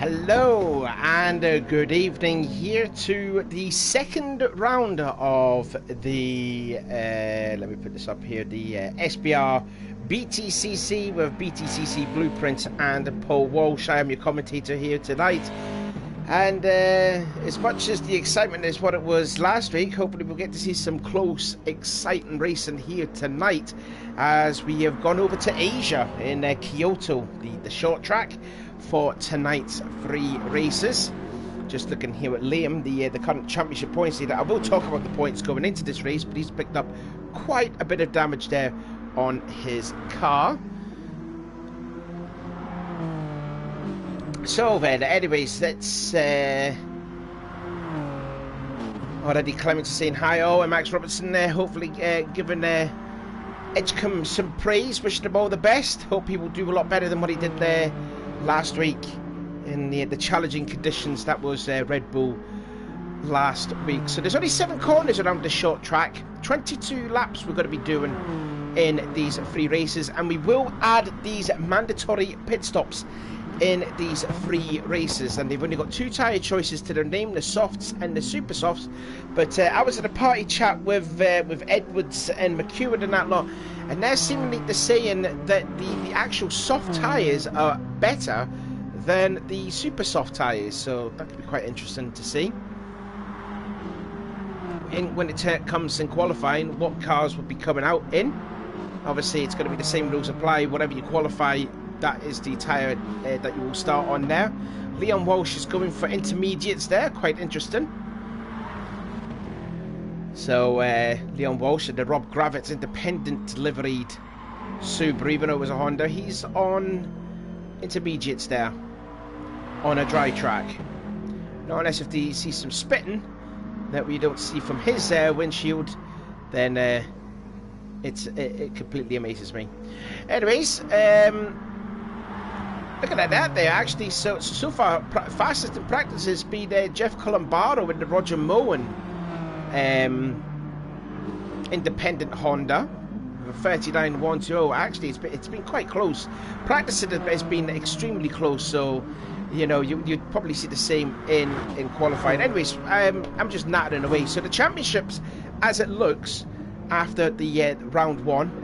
Hello and good evening here to the second round of the, let me put this up here, the SBR BTCC with BTCC Blueprint and Paul Walsh. I am your commentator here tonight. And as much as the excitement is what it was last week, hopefully we'll get to see some close, exciting racing here tonight as we have gone over to Asia in Kyoto, the short track, for tonight's 3 races. Just looking here at Liam, the current championship points leader. I will talk about the points going into this race, but he's picked up quite a bit of damage there on his car. So then, anyways, let's already Clements saying hi. Oh, and Max Robertson there, hopefully giving Edgecombe some praise, wishing him all the best. Hope he will do a lot better than what he did there last week in the challenging conditions that was Red Bull last week. So there's only 7 corners around the short track, 22 laps we're going to be doing in these 3 races, and we will add these mandatory pit stops in these 3 races, and they've only got 2 tyre choices to their name, the softs and the super softs. But I was at a party chat with Edwards and McEwen and that lot, and they're seemingly saying that the actual soft tyres are better than the super soft tyres, so that could be quite interesting to see. When it comes in qualifying, what cars will be coming out in. Obviously it's going to be the same rules apply, whatever you qualify, that is the tyre that you will start on there. Leon Walsh is going for intermediates there, quite interesting. So Leon Walsh and the Rob Gravitz independent liveried Subaru, even though it was a Honda, he's on intermediates there on a dry track. Not unless if they see some spitting that we don't see from his windshield, then it completely amazes me. Anyways, looking at that there, actually, so far, fastest in practice has been Jeff Colombaro in the Roger Moen independent Honda, 39.120. Actually, it's been quite close. Practicing has been extremely close, so you know you'd probably see the same in qualifying. Anyways, I'm just nattering away. So the championships, as it looks, after the round 1,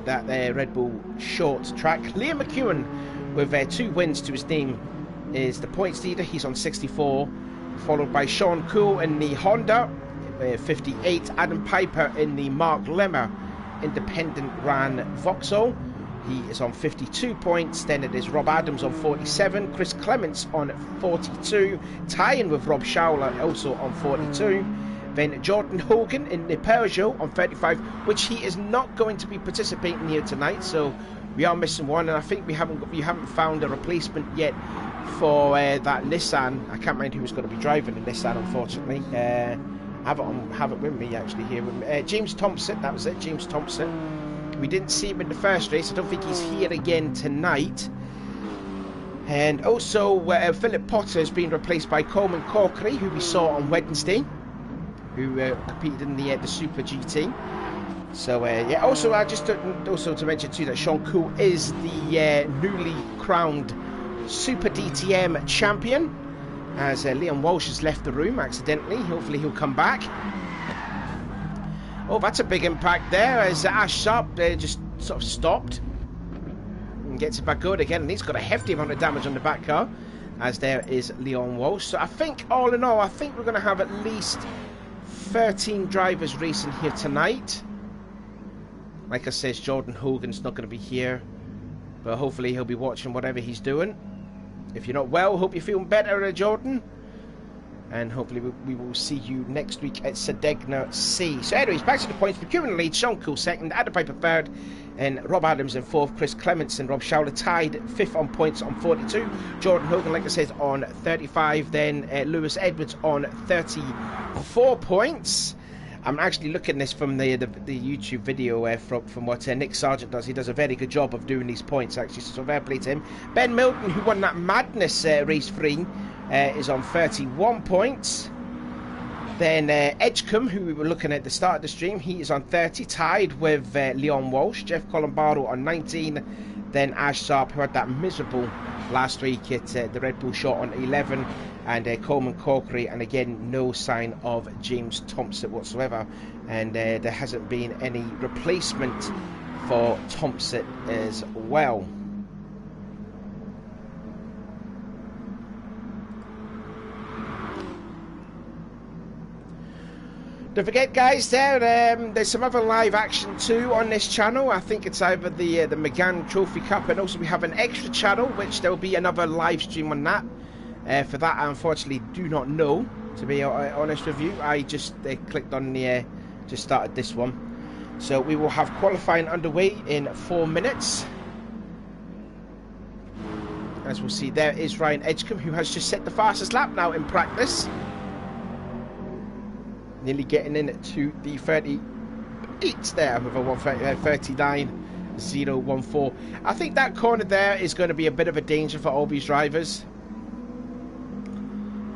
that Red Bull short track, Liam McEwen with 2 wins to his name is the points leader. He's on 64, followed by Sean Cool in the Honda, 58. Adam Piper in the Mark Lemmer independent ran Vauxhall. He is on 52 points. Then it is Rob Adams on 47, Chris Clements on 42, tying with Rob Schauler also on 42. Then Jordan Hogan in the Peugeot on 35, which he is not going to be participating here tonight, so we are missing one, and I think we haven't found a replacement yet for that Nissan. I can't mind who was going to be driving the Nissan, unfortunately. I have it with me actually here. James Thompson, that was it, James Thompson. We didn't see him in the first race. I don't think he's here again tonight. And also Philip Potter has been replaced by Coleman Corkery, who we saw on Wednesday, who competed in the Super GT. So yeah, also just to mention too that Sean Cool is the newly crowned Super DTM champion, as Leon Walsh has left the room accidentally. Hopefully he'll come back. Oh, that's a big impact there, as Ash Sharp just sort of stopped and gets it back good again, and he's got a hefty amount of damage on the back car, as there is Leon Walsh. So I think, all in all, I think we're going to have at least 13 drivers racing here tonight. Like I said, Jordan Hogan's not going to be here, but hopefully he'll be watching whatever he's doing. If you're not well, hope you're feeling better, Jordan. And hopefully we will see you next week at Sedegna C. So anyways, back to the points. McEwen in lead, Sean Cool second, Adam Piper third, and Rob Adams in fourth. Chris Clements and Rob Schauler tied 5th on points on 42. Jordan Hogan, like I said, on 35. Then Lewis Edwards on 34 points. I'm actually looking at this from the YouTube video from what Nick Sargent does. He does a very good job of doing these points, actually, so fair play to him. Ben Milton, who won that Madness race 3, is on 31 points. Then Edgecombe, who we were looking at the start of the stream, he is on 30, tied with Leon Walsh. Jeff Colombaro on 19. then Ash Sharp, who had that miserable last week at the Red Bull shot on 11, and Coleman Corkery, and again no sign of James Thompson whatsoever, and there hasn't been any replacement for Thompson as well. Don't forget, guys, there's some other live action too on this channel. I think it's either the McGann Trophy Cup, and also we have an extra channel, which there will be another live stream on that. For that, I unfortunately do not know, to be honest with you. I just clicked on the, just started this one. So we will have qualifying underway in 4 minutes. As we'll see, there is Ryan Edgecombe, who has just set the fastest lap now in practice. Nearly getting in to the 38 there with a 39.014. I think that corner there is going to be a bit of a danger for all these drivers.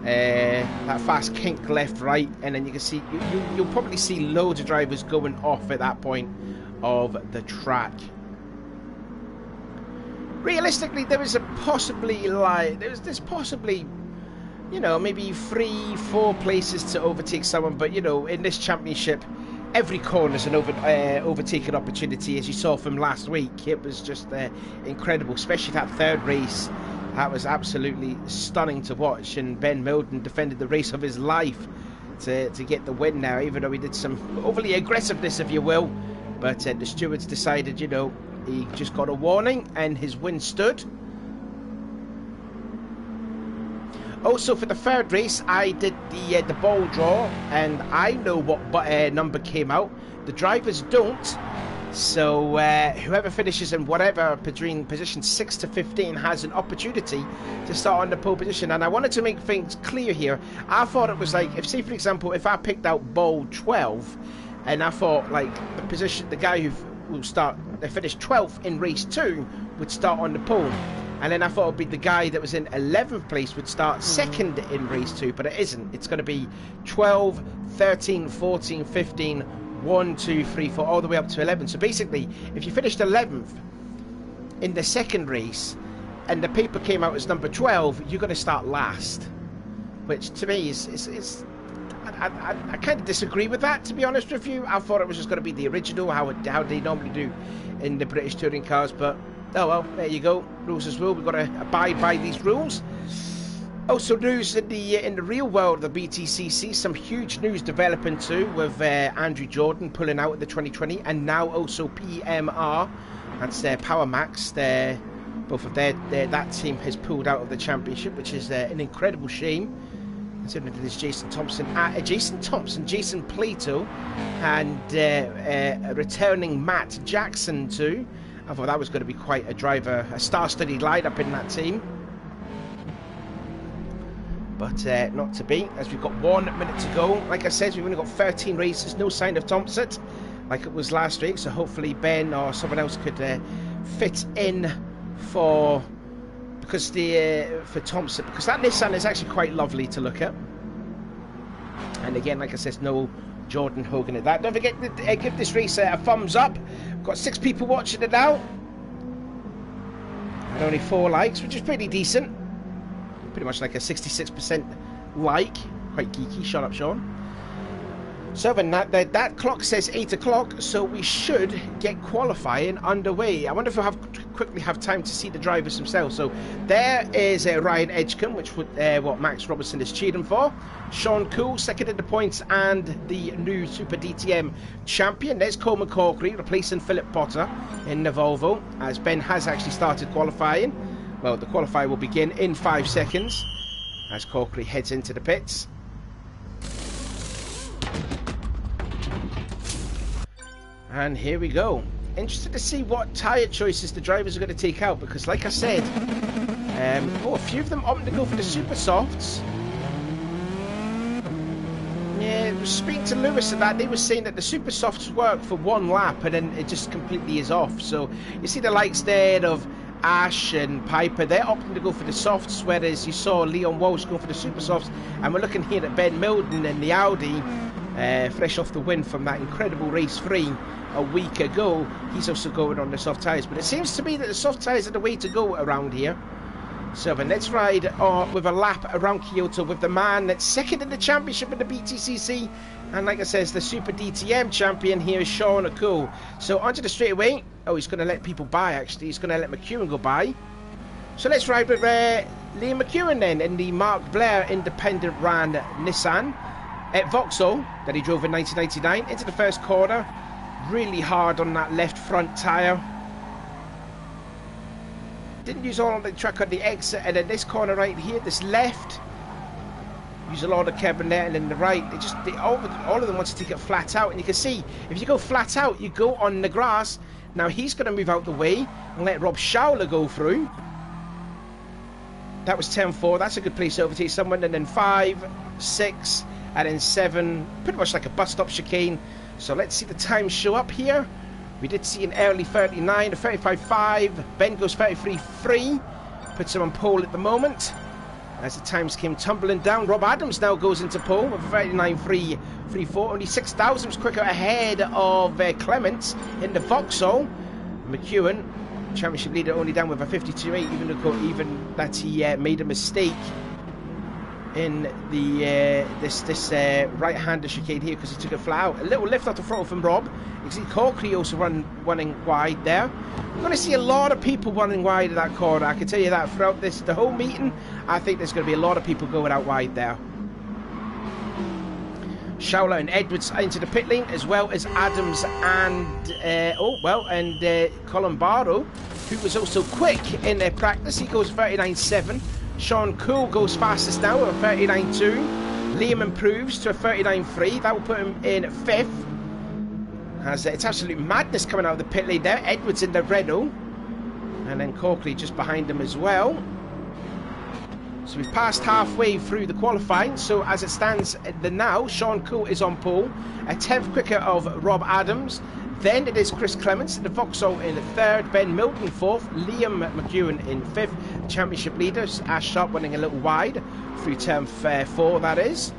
That fast kink left, right, and then you can see you'll probably see loads of drivers going off at that point of the track. Realistically, there is a possibly there's possibly, you know, maybe 3-4 places to overtake someone, but you know, in this championship, every corner is an overtaking opportunity, as you saw from last week. It was just incredible, especially that third race. That was absolutely stunning to watch, and Ben Milden defended the race of his life to get the win now, even though he did some overly aggressiveness, if you will, but the stewards decided, you know, he just got a warning and his win stood. Also, for the third race, I did the ball draw, and I know what number came out. The drivers don't, so whoever finishes in whatever between position 6 to 15 has an opportunity to start on the pole position. And I wanted to make things clear here. I thought it was like, if, say for example, if I picked out ball 12, and I thought like the guy who will finish 12th in race 2 would start on the pole. And then I thought it would be the guy that was in 11th place would start second in race 2, but it isn't. It's going to be 12, 13, 14, 15, 1, 2, 3, 4, all the way up to 11. So basically, if you finished 11th in the second race and the paper came out as number 12, you're going to start last. Which to me is I kind of disagree with that, to be honest with you. I thought it was just going to be the original, how they normally do in the British touring cars, but oh well, there you go. Rules as well. We've got to abide by these rules. Also, news in the real world of the BTCC. Some huge news developing too, with Andrew Jordan pulling out of the 2020, and now also PMR. That's Power Max. Both of that team has pulled out of the championship, which is an incredible shame. Considering there's Jason Thompson, Jason Plato, and returning Matt Jackson too. I thought that was going to be quite a star-studded lineup in that team. But not to be, as we've got 1 minute to go. Like I said, we've only got 13 races, no sign of Thompson, like it was last week. So hopefully Ben or someone else could fit in for Thompson, because that Nissan is actually quite lovely to look at. And again, like I said, no Jordan Hogan at that. Don't forget to give this race a thumbs up. We've got 6 people watching it now, and only 4 likes, which is pretty decent. Pretty much like a 66% like. Quite geeky. Shut up, Sean. So then that clock says 8 o'clock, so we should get qualifying underway. I wonder if we'll quickly have time to see the drivers themselves. So there is Ryan Edgecombe, which would what Max Robertson is cheering for. Sean Cool, second in the points and the new Super DTM champion. There's Coleman Corkery replacing Philip Potter in the Volvo, as Ben has actually started qualifying. Well, the qualifier will begin in 5 seconds as Corkery heads into the pits. And here we go. Interested to see what tyre choices the drivers are going to take out, because like I said, a few of them opting to go for the super softs. Yeah, speaking to Lewis of that, they were saying that the super softs work for 1 lap and then it just completely is off. So you see the likes there of Ash and Piper, they're opting to go for the softs, whereas you saw Leon Walsh go for the super softs. And we're looking here at Ben Milden and the Audi, fresh off the win from that incredible race 3 a week ago, he's also going on the soft tyres. But it seems to me that the soft tyres are the way to go around here. So then let's ride with a lap around Kyoto with the man that's second in the championship in the BTCC. And like I said, the Super DTM champion here is Sean Cool. So onto the straightaway. Oh, he's going to let people by, actually. He's going to let McEwen go by. So let's ride with Liam McEwen then in the Mark Blair independent ran Nissan at Vauxhall that he drove in 1999 into the first corner. Really hard on that left front tyre. Didn't use all of the track on the exit, and then this corner right here, this left, use a lot of cabinet, and then the right, all of them want to take it flat out. And you can see, if you go flat out, you go on the grass. Now he's going to move out the way and let Rob Schauler go through. That was 10-4. That's a good place to overtake someone. And then 5, 6, and then 7. Pretty much like a bus stop chicane. So let's see the times show up here. We did see an early 39, a 35.5. Ben goes 33.3. Puts him on pole at the moment. As the times came tumbling down, Rob Adams now goes into pole with a 39.334. Only 6 thousandths quicker ahead of Clements in the Vauxhall. McEwen, championship leader, only down with a 52.8, even that he made a mistake in the this right-hander chicane here because he took it flat out. A little lift off the throttle from Rob. You can see Corkery also running wide there. We're going to see a lot of people running wide in that corner. I can tell you that throughout the whole meeting. I think there's going to be a lot of people going out wide there. Schauler and Edwards into the pit lane, as well as Adams and Colin Barrow, who was also quick in their practice. He goes 39.7. Sean Cool goes fastest now with a 39.2. Liam improves to a 39.3. That will put him in 5th. It's absolute madness coming out of the pit lane there. Edwards in the Renault. And then Corkley just behind him as well. So we've passed halfway through the qualifying. So as it stands now, Sean Cool is on pole. A 10th quicker of Rob Adams. Then it is Chris Clements in the Vauxhall in 3rd, Ben Milton 4th, Liam McEwen in 5th. Championship leaders, Ash Sharp running a little wide through turn 4, that is.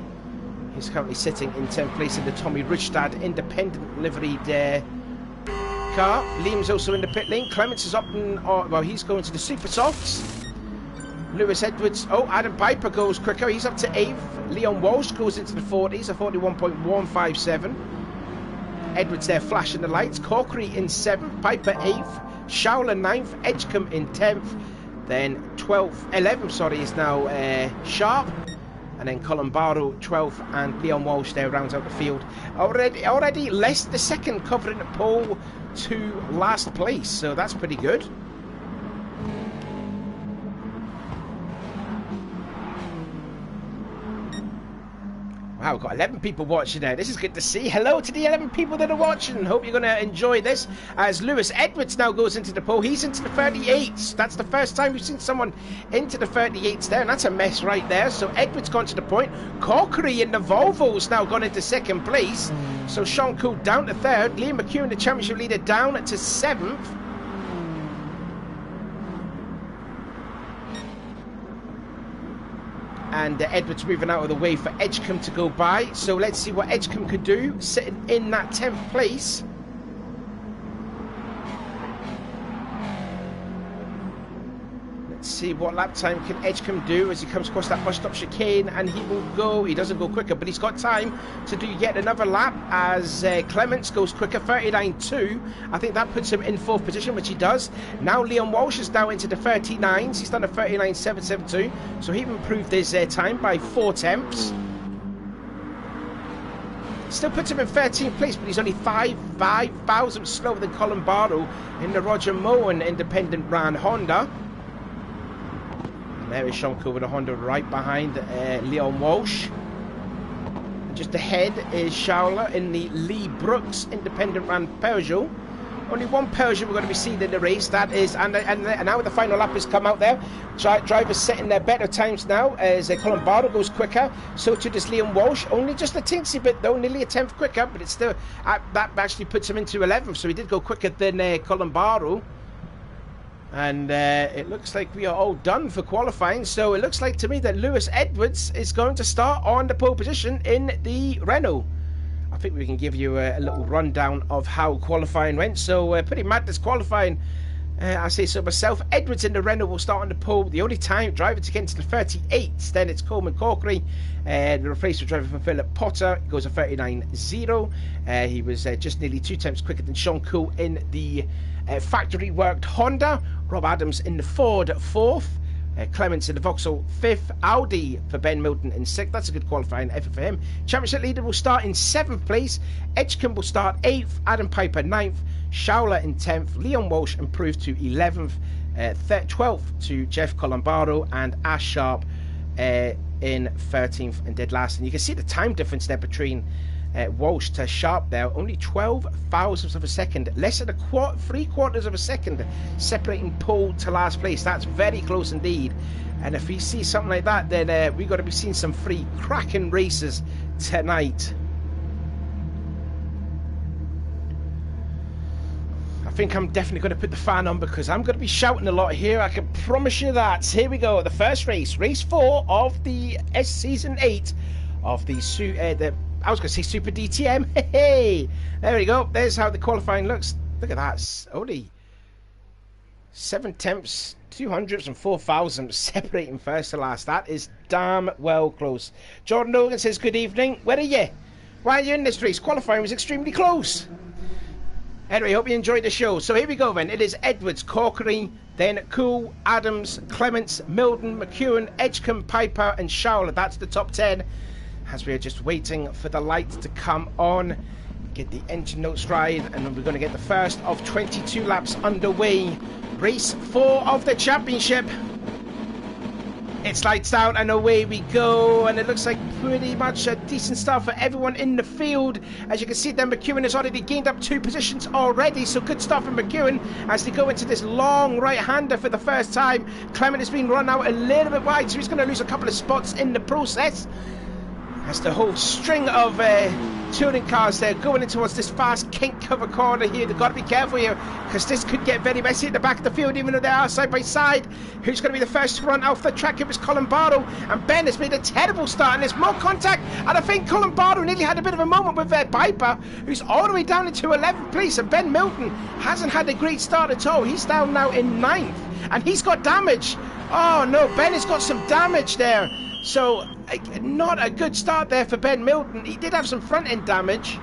He's currently sitting in 10th place in the Tommy Rudstad independent liveried car. Liam's also in the pit lane. Clements is up and, he's going to the Super Softs. Lewis Edwards, Adam Piper goes quicker, he's up to 8th. Leon Walsh goes into the 40s, a 41.157. Edwards there flashing the lights. Corkery in 7th, Piper 8th, Schauler 9th, Edgecombe in 10th. Then 11th is now Sharp. And then Colin Barrow 12th, and Leon Walsh there rounds out the field. Already less the second covering the pole to last place, so that's pretty good. Wow, we've got 11 people watching there. This is good to see. Hello to the 11 people that are watching. Hope you're going to enjoy this. As Lewis Edwards now goes into the pole. He's into the 38s. That's the first time we've seen someone into the 38s there. And that's a mess right there. So Edwards gone to the point. Corkery in the Volvo's now gone into 2nd place. So Sean Cool down to 3rd. Liam McEwen, the championship leader, down to 7th. And Edwards moving out of the way for Edgecombe to go by. So let's see what Edgecombe could do, sitting in that 10th place. Let's see what lap time can Edgecombe do as he comes across that bus stop chicane, and he doesn't go quicker, but he's got time to do yet another lap as Clements goes quicker, 39.2. I think that puts him in 4th position, which he does. Now Leon Walsh is down into the 39s. He's done a 39.772, so he improved his time by 4 tenths. Still puts him in 13th place, but he's only 5 thousandths slower than Colin Barrow in the Roger Moen independent ran Honda. There is Sean Cool with a Honda right behind Leon Walsh. And just ahead is Schauler in the Lee Brooks independent ran Peugeot. Only one Peugeot we're going to be seeing in the race. That is, and now the final lap has come out there. Drivers setting their better times now as Colin Barrow goes quicker. So too does Leon Walsh. Only just a teensy bit though, nearly a 10th quicker, but it's still that actually puts him into 11th. So he did go quicker than Colin Barrow. And it looks like we are all done for qualifying. So it looks like to me that Lewis Edwards is going to start on the pole position in the Renault. think we can give you a little rundown of how qualifying went. So pretty madness qualifying. I say so myself. Edwards in the Renault will start on the pole. The only time driver to get into the 38s. Then it's Coleman Corkery, the replacement driver for Philip Potter. Goes a 39.0. He was just nearly 2 times quicker than Sean Cool in the factory worked Honda. Rob Adams in the Ford 4th. Clements in the Vauxhall 5th. Audi for Ben Milton in 6th. That's a good qualifying effort for him. Championship leader will start in 7th place. Edgecombe will start 8th. Adam Piper 9th. Schauler in 10th. Leon Walsh improved to 11th. 12th to Jeff Colombaro. And Ash Sharp in 13th and dead last. And you can see the time difference there between Walsh to Sharp there. Only 12 thousandths of a second. Less than 3/4 of a second separating pole to last place. That's very close indeed. And if we see something like that, then we've got to be seeing some free cracking races tonight. I think I'm definitely going to put the fan on because I'm going to be shouting a lot here. I can promise you that. Here we go. The first race, race 4 of the season 8 of the I was going to say Super DTM. Hey, there we go. There's how the qualifying looks. Look at that. It's only 7 tenths, 200ths and 4 thousandths separating first to last. That is damn well close. Jordan Logan says, good evening. Where are you? Why are you in this race? Qualifying was extremely close. Anyway, hope you enjoyed the show. So here we go then. It is Edwards, Corkery, then Cool, Adams, Clements, Milden, McEwen, Edgecombe, Piper and Schauler. That's the top 10. As we are just waiting for the lights to come on, get the engine notes right, and then we're going to get the first of 22 laps underway. Race 4 of the championship. It's lights out and away we go, and it looks like pretty much a decent start for everyone in the field. As you can see there, McEwen has already gained up 2 positions already, so good start from McEwen as they go into this long right-hander for the first time. Clement has been run out a little bit wide, so he's going to lose a couple of spots in the process. As the whole string of touring cars there going in towards this fast kink cover corner here. They've got to be careful here because this could get very messy at the back of the field, even though they are side by side. Who's going to be the first to run off the track? It was Colombaro, and Ben has made a terrible start, and there's more contact, and I think Colombaro nearly had a bit of a moment with Piper, who's all the way down into 11th place, and Ben Milton hasn't had a great start at all. He's down now in 9th, and he's got damage. Oh no, Ben has got some damage there. So, not a good start there for Ben Milton. He did have some front-end damage.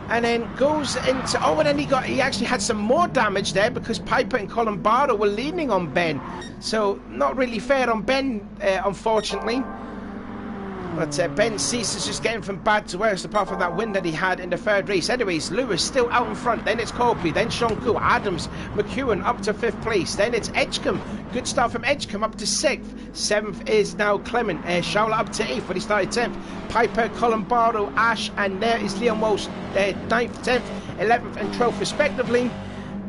And then goes into... Oh, and then he actually had some more damage there because Piper and Colombaro were leaning on Ben. So, not really fair on Ben, unfortunately. But Ben Cease is just getting from bad to worse, apart from that win that he had in the third race. Anyways, Lewis still out in front. Then it's Copley, then Sean Cool, Adams, McEwen up to 5th place. Then it's Edgecombe. Good start from Edgecombe up to 6th. 7th is now Clement. Schauler up to 8th, but he started 10th. Piper, Colombaro, Ash, and there is Leon Walsh. 9th, 10th, 11th, and 12th respectively.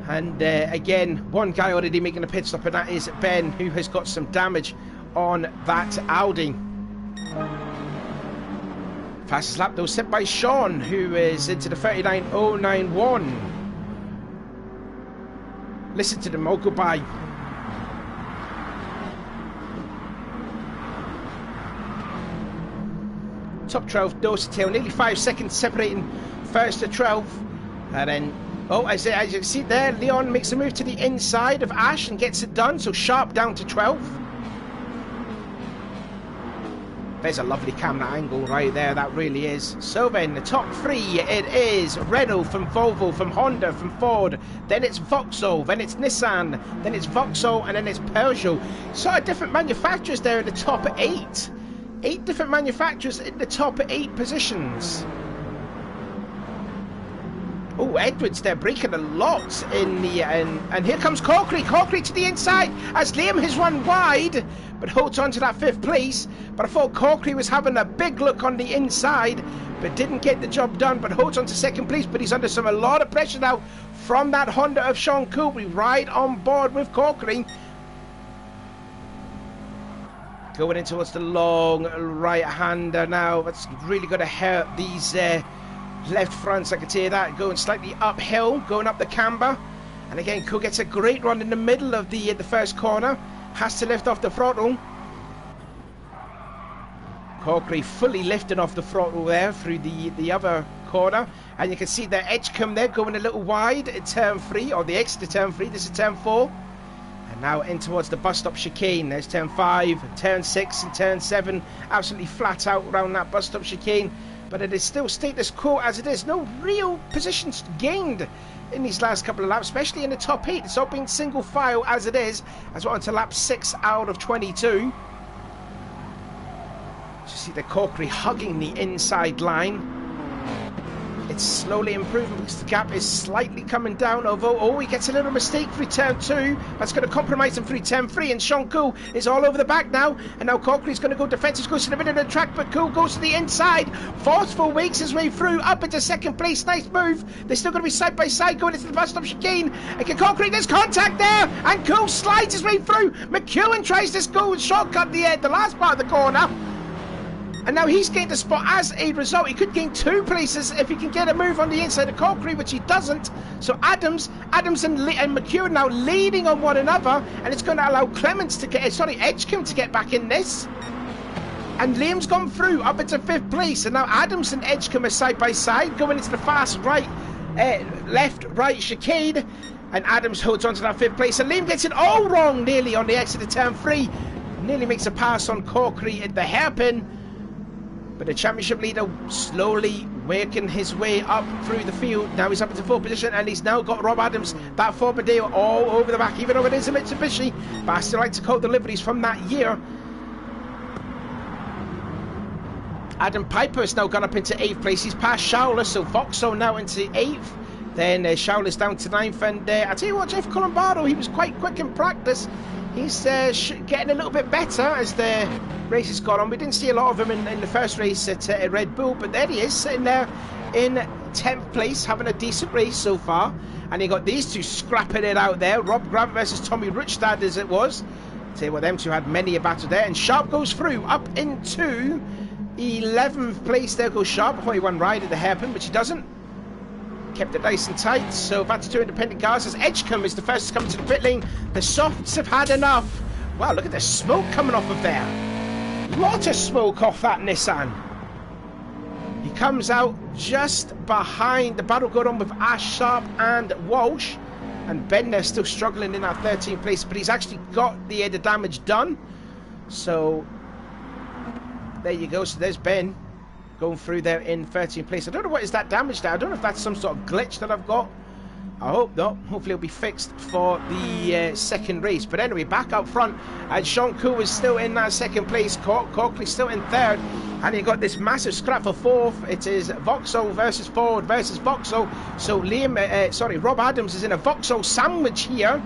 And again, one guy already making a pit stop, and that is Ben, who has got some damage on that Audi. Fastest lap though set by Sean, who is into the 39.091. Listen to them all go by. Top 12, nose to tail, nearly 5 seconds separating first to 12th. And then, as you can see there, Leon makes a move to the inside of Ash and gets it done. So Sharp down to 12th. There's a lovely camera angle right there, that really is. So then, the top 3, it is Renault from Volvo, from Honda, from Ford, then it's Vauxhall, then it's Nissan, then it's Vauxhall, and then it's Peugeot. Sort of different manufacturers there in the top 8. 8 different manufacturers in the top 8 positions. Oh, Edwards there breaking a lot in the and here comes Corkery to the inside as Liam has run wide but holds on to that 5th place. But I thought Corkery was having a big look on the inside but didn't get the job done, but holds on to 2nd place. But he's under a lot of pressure now from that Honda of Sean Coolby, right on board with Corkery. Going in towards the long right-hander now. That's really going to hurt these left fronts. I can hear that going slightly uphill, going up the camber. And again, Cool gets a great run in the middle of the first corner. Has to lift off the throttle. Corkery fully lifting off the throttle there through the other corner, and you can see the Edgecombe there going a little wide at turn 3, or the exit to turn 3. This is turn 4, and now in towards the bus stop chicane. There's turn 5, turn 6 and turn 7, absolutely flat out around that bus stop chicane, but it is still status quo as it is. No real positions gained in these last couple of laps, especially in the top 8. It's all been single file as it is, as we're on to lap 6 out of 22. You see the Corkery hugging the inside line. It's slowly improving because the gap is slightly coming down, although, he gets a little mistake through turn 2. That's going to compromise him through turn 3, and Sean Cool is all over the back now, and now Corkery's going to go defensive, goes to the middle of the track, but Cool goes to the inside. Forceful wakes his way through, up into second place. Nice move. They're still going to be side by side going into the bus stop chicane. And Corkery, there's contact there, and Cool slides his way through. McEwen tries to go and shortcut the last part of the corner. And now he's gained a spot as a result. He could gain 2 places if he can get a move on the inside of Corkery, which he doesn't. So Adams and McEwen now leading on one another, and it's going to allow Clements to get, Edgecombe to get back in this. And Liam's gone through up into 5th place, and now Adams and Edgecombe are side by side going into the fast left-right chicane, and Adams holds on to that 5th place, and Liam gets it all wrong nearly on the exit of turn 3. Nearly makes a pass on Corkery at the hairpin. But the championship leader slowly working his way up through the field. Now he's up into 4th position, and he's now got Rob Adams, that Ford Mondeo, all over the back, even though it is a Mitsubishi. But I still like to quote the liveries from that year. Adam Piper has now gone up into 8th place. He's past Showler, so Vauxhall now into 8th. Then Showler's down to 9th. And I tell you what, Jeff Colombardo, he was quite quick in practice. He's getting a little bit better as the races got on. We didn't see a lot of him in the first race at Red Bull, but there he is, sitting there in 10th place, having a decent race so far. And you got these two scrapping it out there. Rob Grant versus Tommy Rutstad as it was. Tell you what, them two had many a battle there. And Sharp goes through up into 11th place. There goes Sharp. I thought he won ride at the hairpin, but he doesn't. Kept it nice and tight. So that's 2 independent cars as Edgecombe is the first to come to the pit lane. The softs have had enough. Wow, look at the smoke coming off of there. Lot of smoke off that Nissan. He comes out just behind the battle going on with Ash, Sharp and Walsh. And Ben there still struggling in that 13th place, but he's actually got the damage done. So there you go. So there's Ben going through there in 13th place. I don't know what is that damage there. I don't know if that's some sort of glitch that I've got. I hope not. Hopefully it'll be fixed for the second race. But anyway, back up front, and Sean Cool is still in that 2nd place. Corkley still in 3rd, and you got this massive scrap for 4th. It is Vauxhall versus Ford versus Vauxhall. So Rob Adams is in a Vauxhall sandwich here.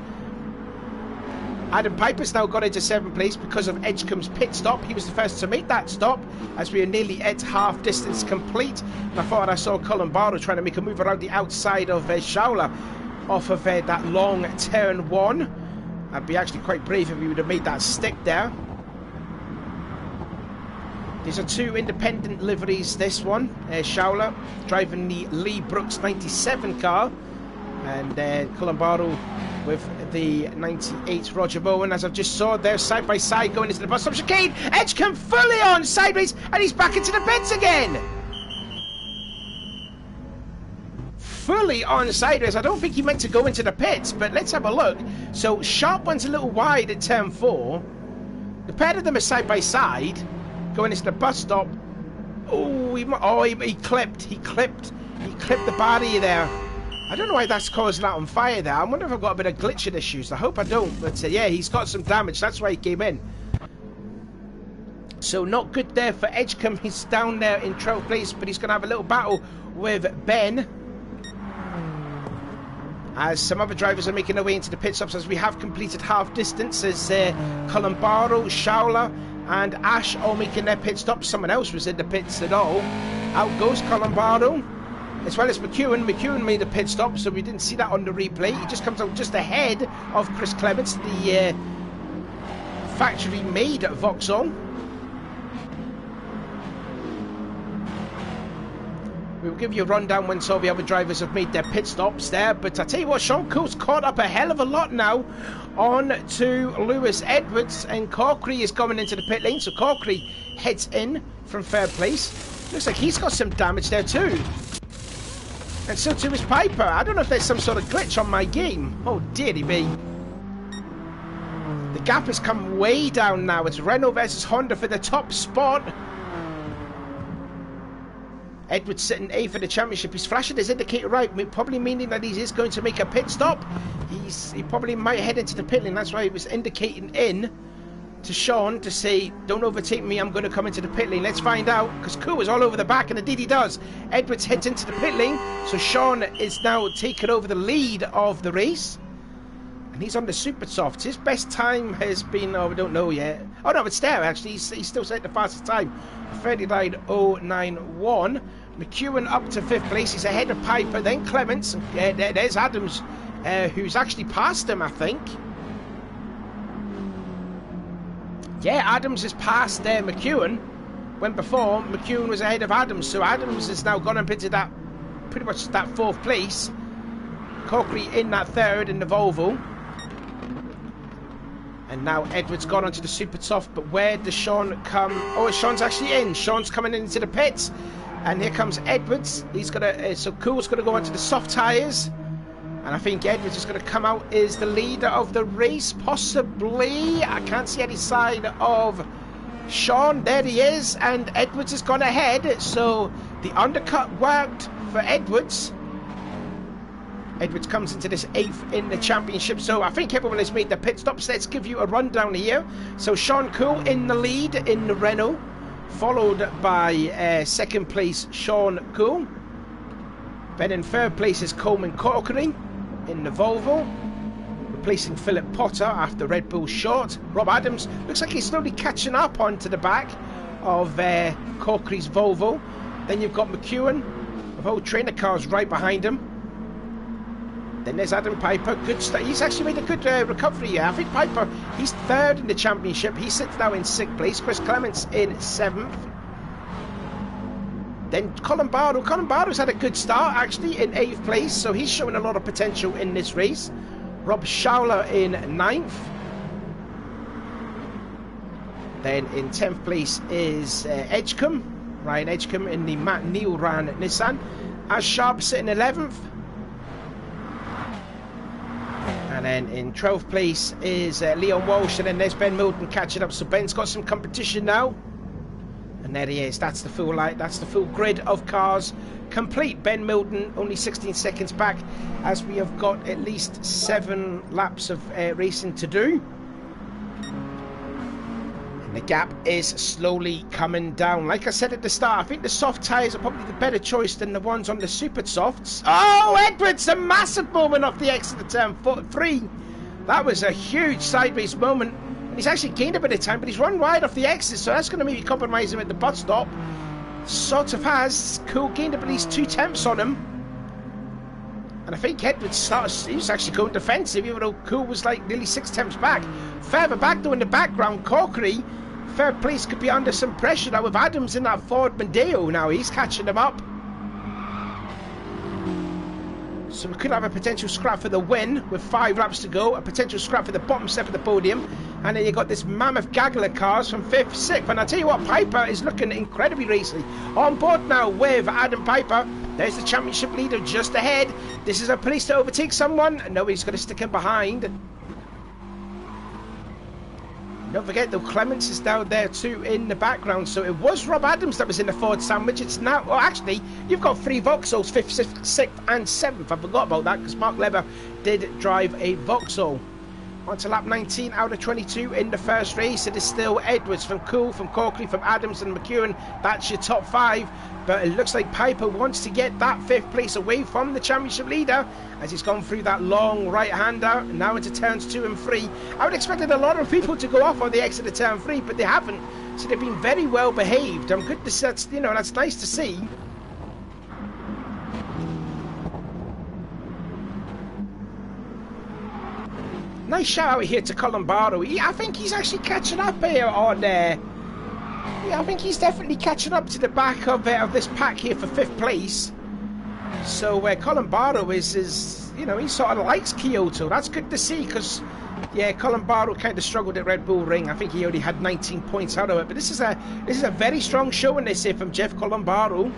Adam Piper's now got into 7th place because of Edgecombe's pit stop. He was the first to make that stop as we are nearly at half distance complete. And I thought I saw Colombardo trying to make a move around the outside of Showler off of that long turn 1. I'd be actually quite brave if he would have made that stick there. These are 2 independent liveries, this one. Showler driving the Lee Brooks 97 car, and Colombardo with the 98 Roger Bowen, as I've just saw. They're side by side going into the bus stop chicane. Edgecombe fully on sideways, and he's back into the pits again. Fully on sideways. I don't think he meant to go into the pits, but let's have a look. So Sharp went a little wide at turn 4. The pair of them are side by side going into the bus stop. He clipped the body there. I don't know why that's causing that on fire there. I wonder if I've got a bit of glitching issues. I hope I don't. But yeah, he's got some damage. That's why he came in. So not good there for Edgecombe. He's down there in 12th place, but he's going to have a little battle with Ben, as some other drivers are making their way into the pit stops as we have completed half distance, as Colombardo, Showler and Ash all making their pit stops. Someone else was in the pits at all. Out goes Colombardo, as well as McEwen. McEwen made a pit stop, so we didn't see that on the replay. He just comes out just ahead of Chris Clements, the factory-made Vauxhall. We'll give you a rundown once all the other drivers have made their pit stops there. But I tell you what, Sean Cole's caught up a hell of a lot now on to Lewis Edwards. And Corkery is coming into the pit lane. So Corkery heads in from third place. Looks like he's got some damage there too. And so too is Piper. I don't know if there's some sort of glitch on my game. Oh, dearie me. The gap has come way down now. It's Renault versus Honda for the top spot. Edwards sitting 8th for the championship. He's flashing his indicator right, probably meaning that he is going to make a pit stop. He probably might head into the pit lane. That's why he was indicating in to Sean to say, don't overtake me, I'm going to come into the pit lane. Let's find out, because Koo was all over the back, and indeed he does. Edwards heads into the pit lane, so Sean is now taking over the lead of the race. And he's on the super softs. His best time has been, oh, we don't know yet. Oh no, it's there actually. He's still set the fastest time, 39.091. McEwen up to 5th place. He's ahead of Piper, then Clements. There's Adams, who's actually passed him, I think. Yeah, Adams has passed McEwen, when before McEwen was ahead of Adams. So Adams has now gone up into that, pretty much that 4th place. Corkery in that 3rd in the Volvo. And now Edwards gone onto the super soft, but where does Sean come? Oh, Sean's actually in. Sean's coming into the pits. And here comes Edwards. He's gonna, so Cool's gonna go onto the soft tyres. And I think Edwards is going to come out as the leader of the race, possibly. I can't see any sign of Sean. There he is, and Edwards has gone ahead. So the undercut worked for Edwards. Edwards comes into this 8th in the championship. So I think everyone has made their pit stops. Let's give you a rundown here. So Sean Cool in the lead in the Renault, followed by 2nd place Sean Cool. Then in 3rd place is Coleman Corkery in the Volvo, replacing Philip Potter after Red Bull's short. Rob Adams looks like he's slowly catching up onto the back of Corkery's Volvo. Then you've got McEwen with whole trainer cars right behind him. Then there's Adam Piper. Good start. He's actually made a good recovery here. I think Piper, he's 3rd in the championship. He sits now in 6th place. Chris Clements in 7th. Then Colin Bardo. Colin Bardo's had a good start, actually, in 8th place, so he's showing a lot of potential in this race. Rob Schauler in 9th. Then in 10th place is Edgecombe. Ryan Edgecombe in the Matt Neal ran Nissan. As Sharp sitting 11th. And then in 12th place is Leon Walsh, and then there's Ben Milton catching up. So Ben's got some competition now. And there he is. That's the full light. That's the full grid of cars complete. Ben Milton only 16 seconds back, as we have got at least 7 laps of racing to do. And the gap is slowly coming down. Like I said at the start, I think the soft tyres are probably the better choice than the ones on the super softs. Oh, Edwards, a massive moment off the exit of turn 3. That was a huge sideways moment. He's actually gained a bit of time, but he's run wide off the exit, so that's going to maybe compromise him at the bus stop. Sort of has. Cool gained at least 2 tenths on him. And I think Edwards he was actually going defensive, even though Cool was like nearly 6 tenths back. Further back though in the background, Corkery, 3rd place, could be under some pressure now with Adams in that Ford Mondeo now. He's catching him up. So we could have a potential scrap for the win with 5 laps to go, a potential scrap for the bottom step of the podium, and then you've got this mammoth gaggle of cars from 5th, 6th, and I tell you what, Piper is looking incredibly racy. On board now with Adam Piper. There's the championship leader just ahead. This is a place to overtake someone, and nobody's going to stick him behind. Don't forget though, Clements is down there too in the background. So it was Rob Adams that was in the Ford sandwich. It's now, well actually, you've got 3 Vauxhalls, 5th, 6th and 7th. I forgot about that because Mark Lever did drive a Vauxhall. On to lap 19 out of 22 in the first race. It is still Edwards from Cool, from Corkery, from Adams and McEwen. That's your top 5. But it looks like Piper wants to get that 5th place away from the championship leader as he's gone through that long right-hander, now into turns 2 and 3. I would expect a lot of people to go off on the exit of turn 3, but they haven't. So they've been very well behaved. I'm good to see, you know, that's nice to see. Nice shout out here to Colin Bardo. I think he's actually catching up here on Yeah, I think he's definitely catching up to the back of this pack here for 5th place. So Colin Barrow is, you know, he sort of likes Kyoto. That's good to see, because, yeah, Colin Barrow kind of struggled at Red Bull Ring. I think he only had 19 points out of it. But this is a very strong showing, they say, from Jeff Colin Barrow.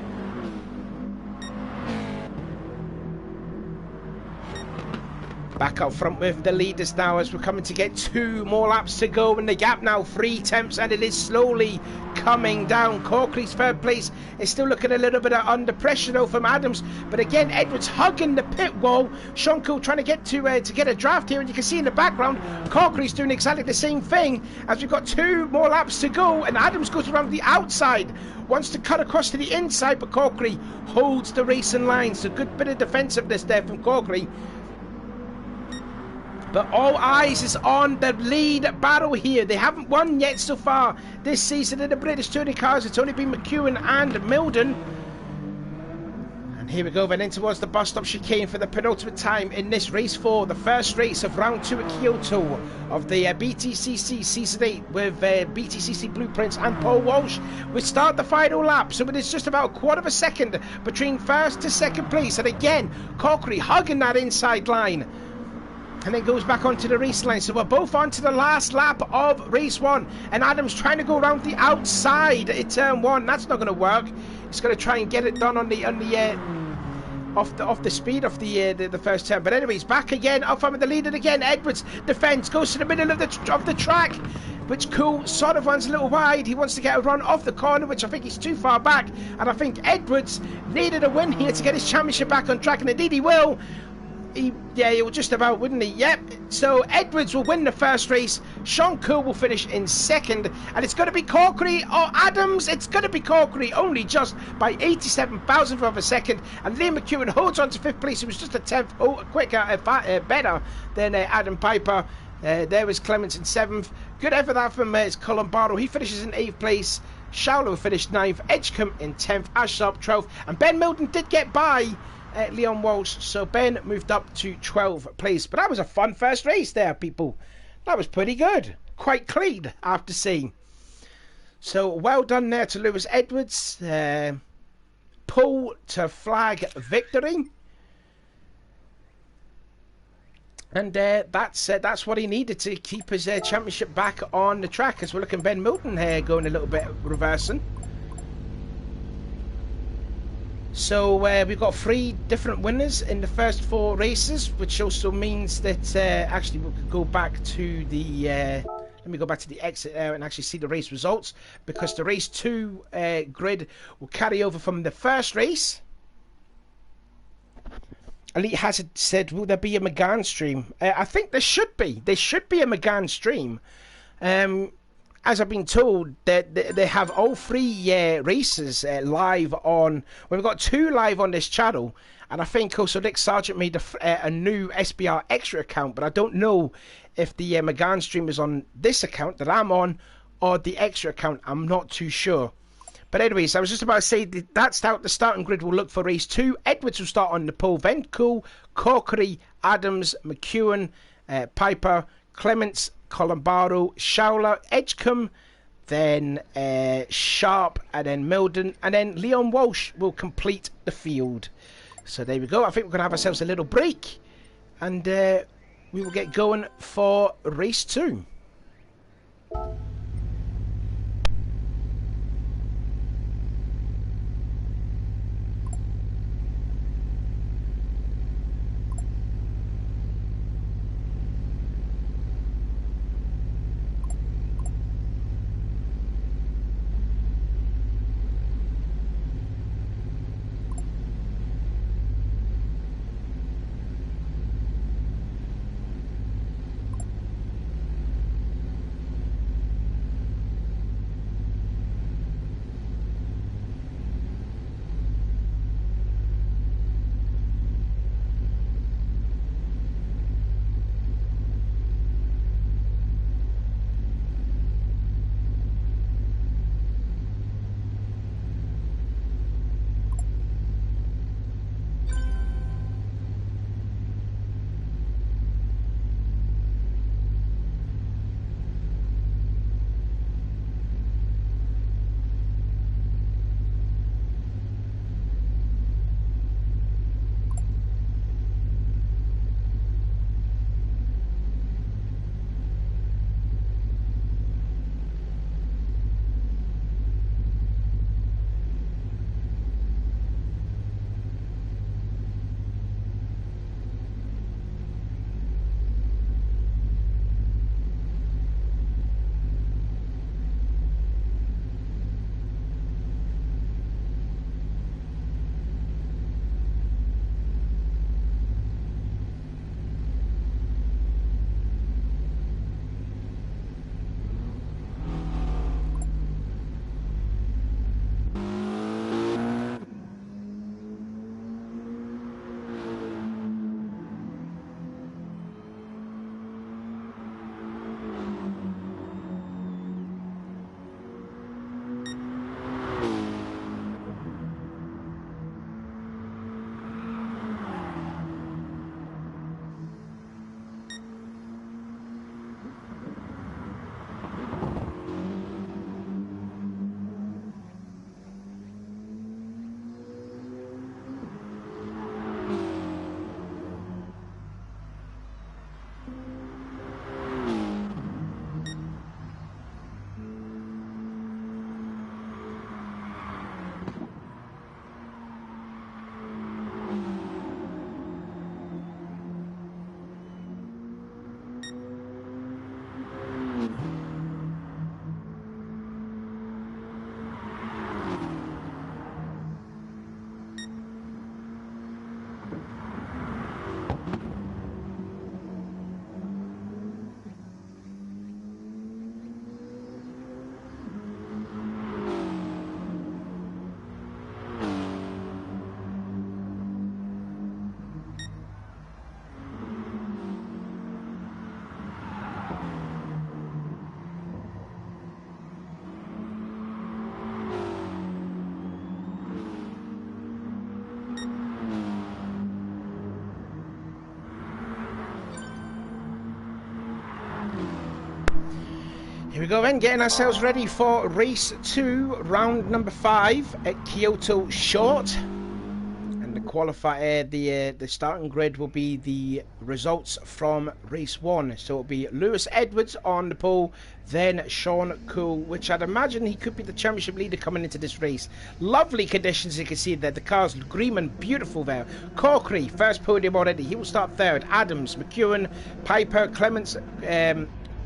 Back up front with the leaders now as we're coming to get 2 more laps to go, and the gap now 3 tenths, and it is slowly coming down. Corkery's 3rd place is still looking a little bit under pressure though from Adams, but again Edwards hugging the pit wall. Sean Cool trying to get a draft here, and you can see in the background Corkery's doing exactly the same thing as we've got 2 more laps to go, and Adams goes around the outside, wants to cut across to the inside, but Corkery holds the racing line. So good bit of defensiveness there from Corkery. But all eyes is on the lead battle here. They haven't won yet so far this season in the British Touring Cars. It's only been McEwen and Milden. And here we go then in towards the bus stop chicane for the penultimate time in this race 4, the first race of round 2 at Kyoto of the BTCC Season 8 with BTCC Blueprints and Paul Walsh. We start the final lap, so it is just about a quarter of a second between 1st to 2nd place. And again, Corkery hugging that inside line, and then goes back onto the race line. So we're both on to the last lap of race 1, and Adams trying to go around the outside at turn 1. That's not going to work. He's going to try and get it done on the off the speed of the first turn. But anyways, back again up front with the leader again. Edwards defends, goes to the middle of the track, which Cool sort of runs a little wide. He wants to get a run off the corner, which I think he's too far back, and I think Edwards needed a win here to get his championship back on track, and indeed he will. He will just about, wouldn't he? Yep. So Edwards will win the first race. Sean Cool will finish in 2nd. And it's going to be Corkery or Adams. It's going to be Corkery, only just by 87,000th of a second. And Liam McEwen holds on to 5th place. It was just a 10th better than Adam Piper. There was Clements in 7th. Good effort that from Colin Barrow. He finishes in 8th place. Showlow finished 9th. Edgecombe in 10th. Ashsharp 12th. And Ben Milton did get by Leon Walsh, so Ben moved up to 12th place. But that was a fun first race there, people. That was pretty good. Quite clean, I have to say. So well done there to Lewis Edwards. Pull to flag victory. And that's what he needed to keep his championship back on the track, as we're looking Ben Milton here going a little bit reversing. So we've got 3 different winners in the first 4 races, which also means that actually we could go back to the let me go back to the exit there and actually see the race results, because the race 2 grid will carry over from the first race. Elite Hazard said, will there be a McGann stream? I think there should be. There should be a McGann stream. As I've been told, that they have all 3 races live on. We've got 2 live on this channel, and I think also Nick Sargent made a new SBR extra account, but I don't know if the McGann stream is on this account that I'm on or the extra account. I'm not too sure. But anyways, I was just about to say that's how the starting grid will look for race 2. Edwards will start on the pole, then Cool, Corkery, Adams, McEwen, Piper, Clements, Colin Barrow, Showler, Edgecombe, then Sharp, and then Milden, and then Leon Walsh will complete the field. So there we go. I think we're going to have ourselves a little break, and we will get going for race 2. Here we go then, getting ourselves ready for race 2, round number 5 at Kyoto Short. And the qualifier, the starting grid will be the results from race 1. So it'll be Lewis Edwards on the pole, then Sean Cool, which I'd imagine he could be the championship leader coming into this race. Lovely conditions, you can see there. The car's green and beautiful there. Corkery, first podium already. He will start third. Adams, McEwen, Piper, Clements,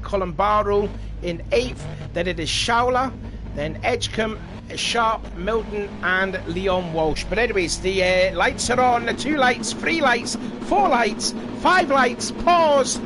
Colombaro in 8th, then it is Schauler, then Edgecombe, Sharp, Milton and Leon Walsh. But anyways, the lights are on, the 2 lights, 3 lights, 4 lights, 5 lights, pause,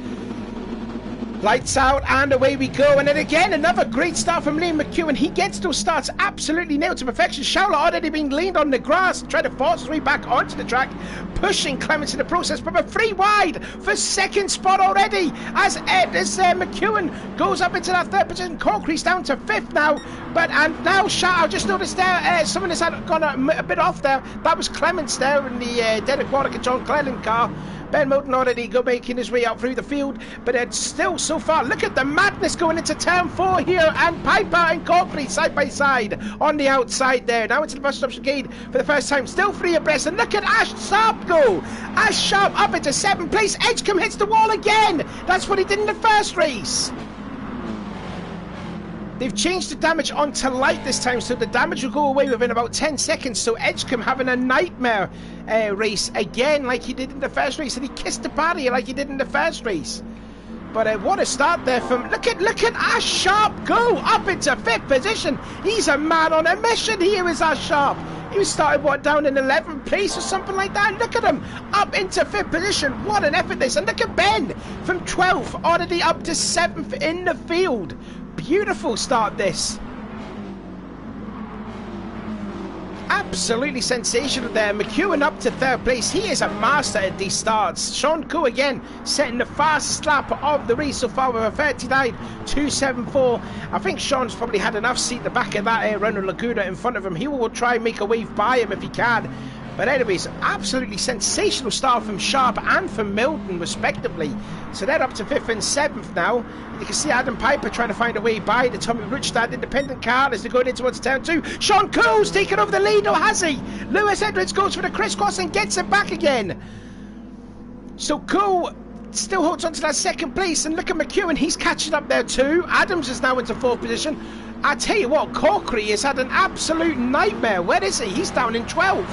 lights out, and away we go. And then again, another great start from Liam McEwen. He gets those starts absolutely nailed to perfection. Schauler already being leaned on the grass, trying to force his way back onto the track, pushing Clements in the process, but a 3 wide for second spot already as McEwen goes up into that 3rd position. Corkery's down to 5th now, and now Schauler, just noticed there, someone has gone a bit off there. That was Clements there in the Derek Warwick and John Cleland car. Ben Moulton already making his way out through the field, but it's still so far. Look at the madness going into turn 4 here, and Piper and Corkery side by side on the outside there. Now into the bus stop chicane for the first time, still 3 abreast, and look at Ash Sharp go. Ash Sharp up into 7th place. Edgecombe hits the wall again. That's what he did in the first race. They've changed the damage onto light this time, so the damage will go away within about 10 seconds. So Edgecombe having a nightmare race again like he did in the first race, and he kissed the barrier like he did in the first race. But what a start there from... Look at Ash Sharp go up into 5th position. He's a man on a mission here, is Ash Sharp. He started, down in 11th place or something like that. Look at him, up into 5th position. What an effort this. And look at Ben, from 12th, already up to 7th in the field. Beautiful start this. Absolutely sensational there. McEwen up to 3rd place. He is a master at these starts. Sean Coe again setting the fastest lap of the race so far with a 39.274. I think Sean's probably had enough seat at the back of that Renault Laguna in front of him. He will try and make a wave by him if he can. But anyways, absolutely sensational start from Sharp and from Milton respectively. So they're up to 5th and 7th now. You can see Adam Piper trying to find a way by the Tommy Rutstad independent car as they're going in towards turn 2. Sean Cole's taken over the lead, or has he? Lewis Edwards goes for the crisscross and gets it back again. So Cole still holds on to that 2nd place, and look at McEwen, he's catching up there too. Adams is now into 4th position. I tell you what, Corkery has had an absolute nightmare. Where is he? He's down in 12th.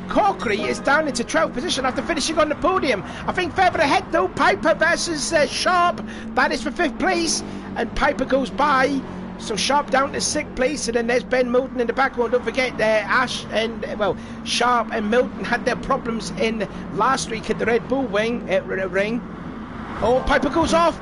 Corkery is down into 12th position after finishing on the podium. I think further ahead though, Piper versus Sharp. That is for 5th place, and Piper goes by. So Sharp down to 6th place, and then there's Ben Moulton in the background. Don't forget Ash and, Sharp and Milton had their problems in last week at the Red Bull ring. Oh, Piper goes off.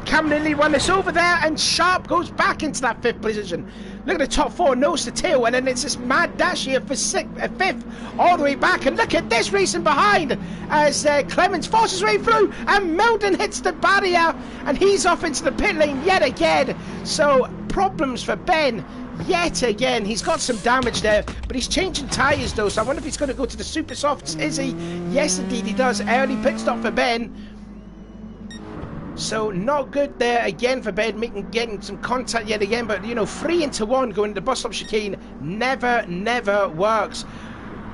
Cameron Lee won us over there, and Sharp goes back into that 5th position. Look at the top 4, nose to tail, and then it's this mad dash here for 5th, all the way back. And look at this racing behind as Clements forces his way through, and Milton hits the barrier, and he's off into the pit lane yet again. So problems for Ben yet again. He's got some damage there, but he's changing tyres though, so I wonder if he's going to go to the super softs. Is he? Yes indeed he does. Early pit stop for Ben. So not good there again for Ben, getting some contact yet again, but 3 into 1 going to the bus stop chicane never works.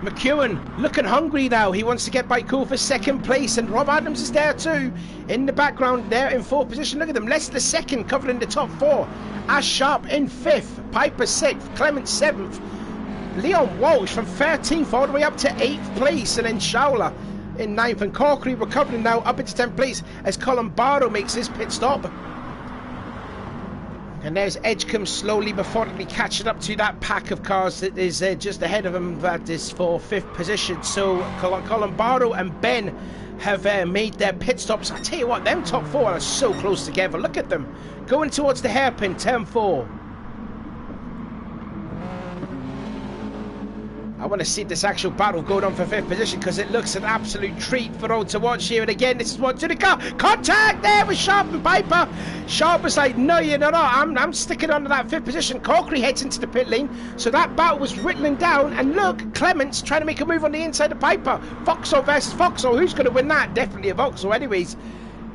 McEwen looking hungry now. He wants to get by cool for 2nd place, and Rob Adams is there too in the background there in 4th position. Look at them, Lester 2nd covering the top 4. Ash Sharp in 5th, Piper 6th, Clement 7th, Leon Walsh from 13th all the way up to 8th place, and then Schauler in 9th, and Corkery recovering now up into 10th place as Colombaro makes his pit stop. And there's Edgecombe slowly, methodically catching up to that pack of cars that is just ahead of him, that is for 5th position. So Colombaro and Ben have made their pit stops. I tell you what, them top 4 are so close together. Look at them going towards the hairpin, turn 4. I want to see this actual battle going on for 5th position, because it looks an absolute treat for all to watch here. And again, this is one to the car. Contact there with Sharp and Piper. Sharp was like, no, I'm sticking on to that 5th position. Corkery heads into the pit lane. So that battle was whittling down. And look, Clements trying to make a move on the inside of Piper. Vauxhall versus Vauxhall. Who's going to win that? Definitely a Vauxhall anyways.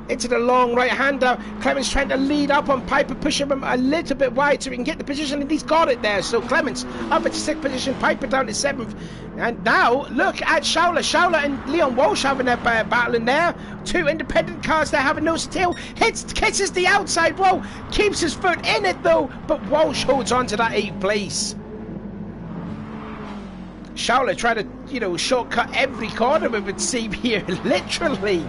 into the long right-hander. Clements trying to lead up on Piper, pushing him a little bit wide so he can get the position, and he's got it there. So Clements up into 6th position, Piper down to 7th. And now look at Schauler. Schauler and Leon Walsh having a battle in there. 2 independent cars there having nose to tail. Kisses the outside. Whoa, keeps his foot in it though, but Walsh holds on to that 8th place. Schauler trying to, you know, shortcut every corner we would see here, literally.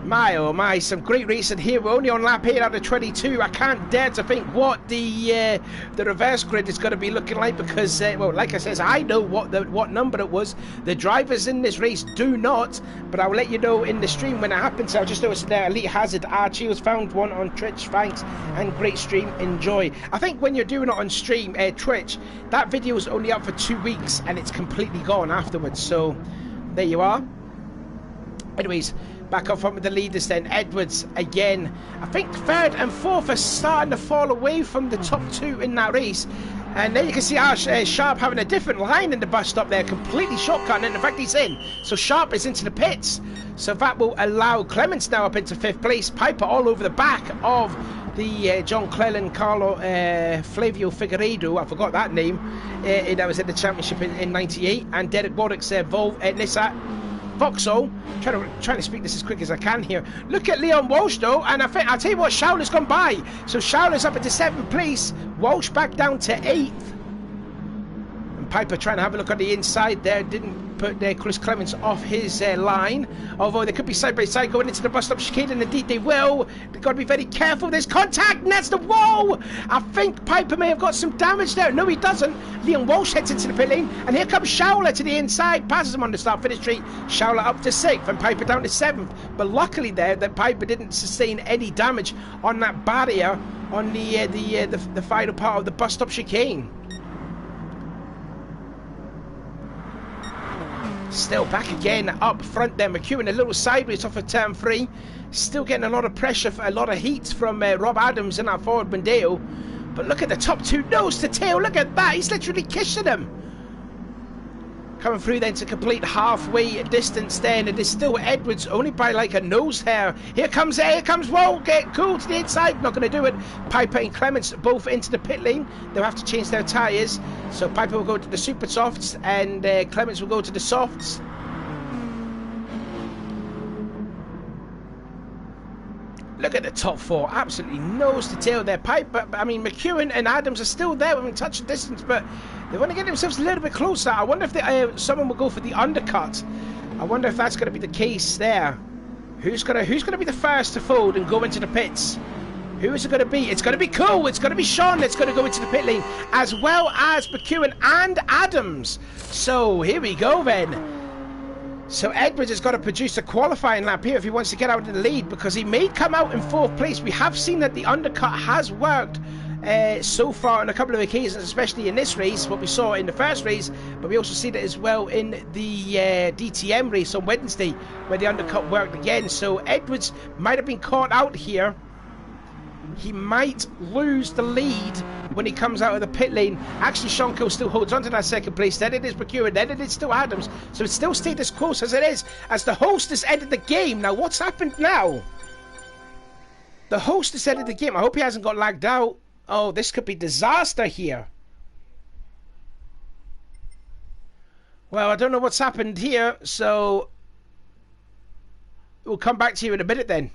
My oh my, some great racing here. We're only on lap 8 out of 22. I can't dare to think what the reverse grid is going to be looking like, because well, like I says, I know what number it was. The drivers in this race do not, but I'll let you know in the stream when it happens. I'll just notice there, Elite Hazard Archios found one on Twitch. Thanks, and great stream, enjoy. I think when you're doing it on stream, Twitch, that video is only up for 2 weeks and it's completely gone afterwards. So there you are. Anyways, back up front with the leaders then. Edwards again. I think 3rd and 4th are starting to fall away from the top 2 in that race. And then you can see Sharp having a different line in the bus stop there, completely shortcutting it. In fact, he's in. So Sharp is into the pits. So that will allow Clements now up into 5th place. Piper all over the back of the John Cleland, Carlo Flavio Figueiredo, I forgot that name. That was at the championship in 98. And Derek Warwick's Nissan Vauxhall, trying to speak this as quick as I can here. Look at Leon Walsh though, and I think I'll tell you what, Schauler's gone by. So Schauler's up into 7th place, Walsh back down to 8th. And Piper trying to have a look on the inside there, didn't put Chris Clements off his line. Although they could be side by side going into the bus stop chicane, and indeed they will. They've got to be very careful. There's contact, and that's the wall. I think Piper may have got some damage there. No, he doesn't. Leon Walsh heads into the pit lane, and here comes Schauler to the inside, passes him on the start-finish straight. Schauler up to 6th, and Piper down to 7th. But luckily there, that Piper didn't sustain any damage on that barrier on the final part of the bus stop chicane. Still back again up front there. McEwen a little sideways off of turn 3. Still getting a lot of pressure, a lot of heat from Rob Adams in our forward Mondeo. But look at the top 2, nose to tail. Look at that. He's literally kissing him. Coming through then to complete halfway distance then. It is still Edwards only by like a nose hair. Here comes whoa, get cool to the inside. Not going to do it. Piper and Clements both into the pit lane. They'll have to change their tyres. So Piper will go to the super softs, and Clements will go to the softs. Look at the top 4, absolutely nose to tail there. Piper, I mean, McEwen and Adams are still there within touch distance, but they want to get themselves a little bit closer. I wonder if someone will go for the undercut. I wonder if that's going to be the case there. Who's gonna be the first to fold and go into the pits? Who is it going to be? It's going to be Cool. It's going to be Sean that's going to go into the pit lane, as well as McEwen and Adams. So here we go then. So Edwards has got to produce a qualifying lap here if he wants to get out in the lead, because he may come out in 4th place. We have seen that the undercut has worked so far on a couple of occasions, especially in this race, what we saw in the first race, but we also see that as well in the DTM race on Wednesday, where the undercut worked again. So Edwards might have been caught out here. He might lose the lead when he comes out of the pit lane. Actually, Sean Kill still holds on to that 2nd place. Then it is McEwen. Then it is still Adams. So it's still stayed as close as it is, as the host has ended the game. Now, what's happened now? The host has ended the game. I hope he hasn't got lagged out. Oh, this could be disaster here. Well, I don't know what's happened here, so we'll come back to you in a minute then.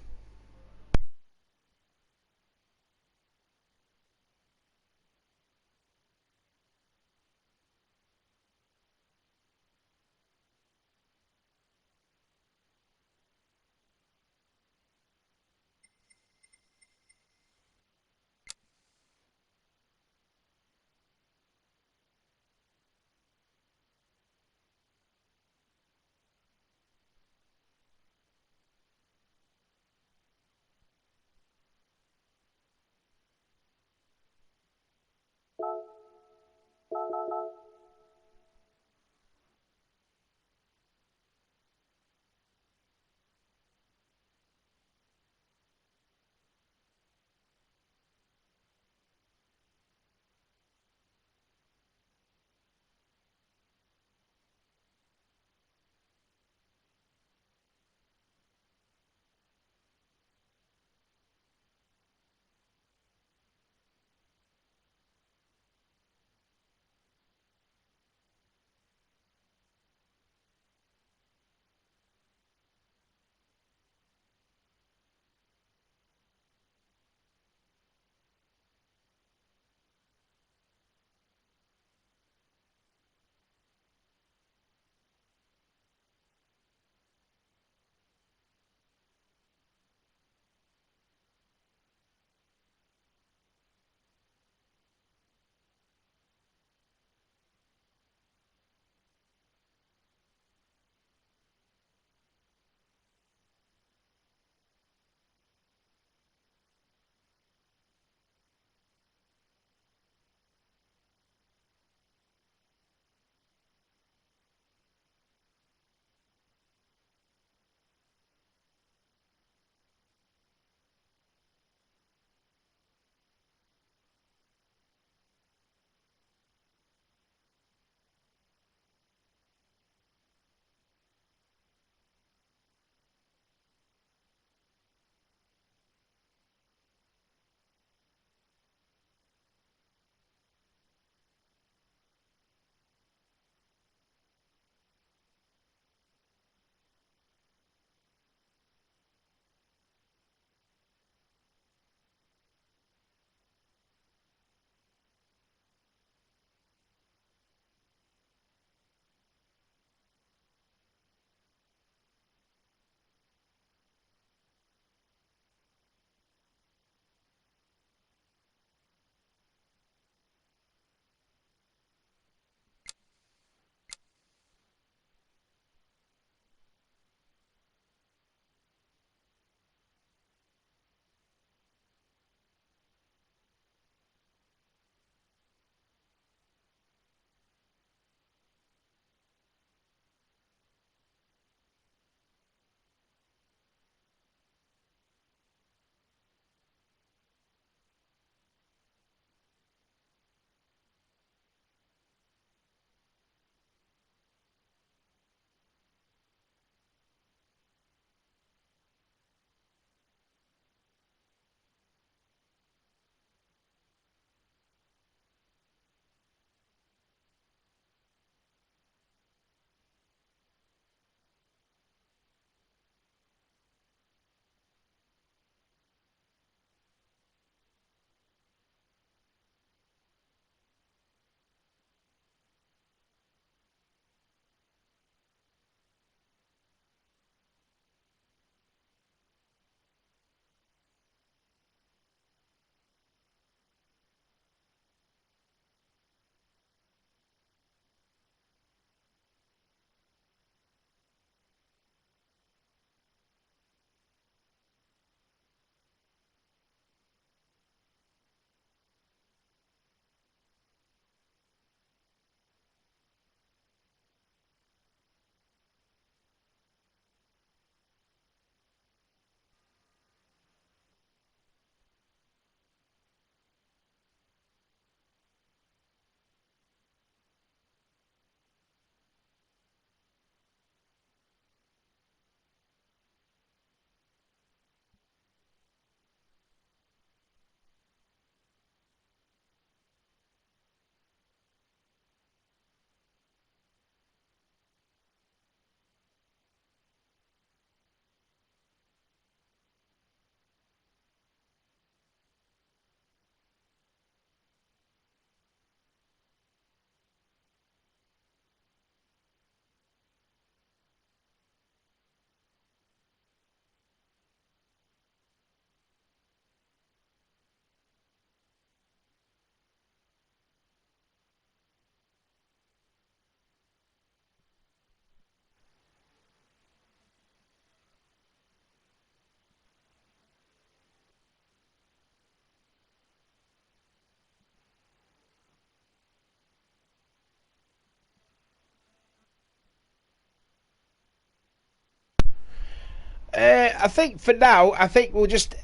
I think for now, I think we'll just,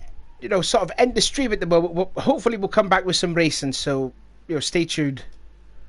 sort of end the stream at the moment. Hopefully, we'll come back with some racing. So, stay tuned.